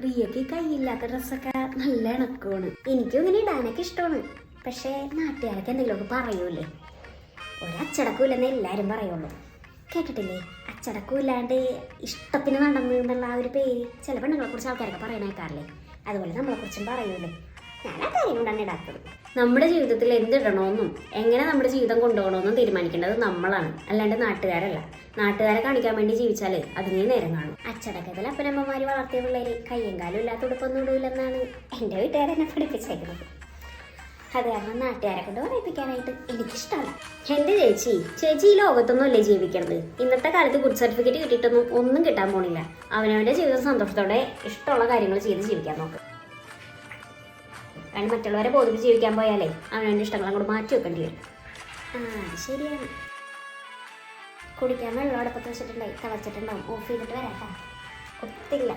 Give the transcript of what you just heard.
റിയക്ക് കയ്യില്ലാത്ത ഡ്രസ്സൊക്കെ നല്ല ഇണക്കമാണ്. എനിക്കും ഇങ്ങനെ ഇടാനൊക്കെ ഇഷ്ടമാണ്. പക്ഷേ നാട്ടുകാരൊക്കെ എന്തെങ്കിലുമൊക്കെ പറയൂലേ. ഒരച്ചടക്കൂല്ലെന്നേ എല്ലാവരും പറയുള്ളൂ. കേട്ടിട്ടില്ലേ, അച്ചടക്കൂല്ലാണ്ട് ഇഷ്ടത്തിന് നടന്നു എന്നുള്ള ആ ഒരു പേര് ചില പെണ്ണുങ്ങളെ കുറിച്ച് ആൾക്കാരൊക്കെ പറയണേക്കാറില്ലേ. അതുപോലെ നമ്മളെക്കുറിച്ചും പറയൂലേ. ഞാൻ ആ കാര്യം കൊണ്ടാണ് ഇടാത്തത്. നമ്മുടെ ജീവിതത്തിൽ എന്തിടണമെന്നും എങ്ങനെ നമ്മുടെ ജീവിതം കൊണ്ടുപോകണമെന്നും തീരുമാനിക്കേണ്ടത് നമ്മളാണ്, അല്ലാണ്ട് നാട്ടുകാരല്ല. നാട്ടുകാരെ കാണിക്കാൻ വേണ്ടി ജീവിച്ചാൽ അതിനേ നേരം കാണും. അച്ചടക്കത്തിൽ അപ്പനമ്മമാർ വളർത്തിയ പിള്ളേര് കയ്യും കാലും ഇല്ലാത്ത ഉടുപ്പൊന്നും ഇടൂലെന്നാണ് എൻ്റെ വീട്ടുകാരെന്നെ പഠിപ്പിച്ചേക്കുന്നത്. അത് കാരണം നാട്ടുകാരെ കൊണ്ട് പറയിപ്പിക്കാനായിട്ട് എനിക്കിഷ്ടമല്ല. എൻ്റെ ചേച്ചി ഈ ലോകത്തൊന്നും അല്ലേ ജീവിക്കണത്. ഇന്നത്തെ കാലത്ത് ഗുഡ് സർട്ടിഫിക്കറ്റ് കിട്ടിയിട്ടൊന്നും ഒന്നും കിട്ടാൻ പോണില്ല. അവനവൻ്റെ ജീവിതം സന്തോഷത്തോടെ ഇഷ്ടമുള്ള കാര്യങ്ങൾ ചെയ്ത് ജീവിക്കാൻ നോക്കും. കാരണം മറ്റുള്ളവരെ ബോധിപ്പിച്ച് ജീവിക്കാൻ പോയാലേ അവനവൻ്റെ ഇഷ്ടങ്ങൾ അങ്ങോട്ട് മാറ്റി വെക്കേണ്ടി വരും. ശരിയാണ്. കുടിക്കാൻ വെള്ളം അടുപ്പത്ത് വെച്ചിട്ടുണ്ടായി, തിളച്ചിട്ടുണ്ടാവും. ഓഫ് ചെയ്തിട്ട് വരാം. ഒത്തില്ല.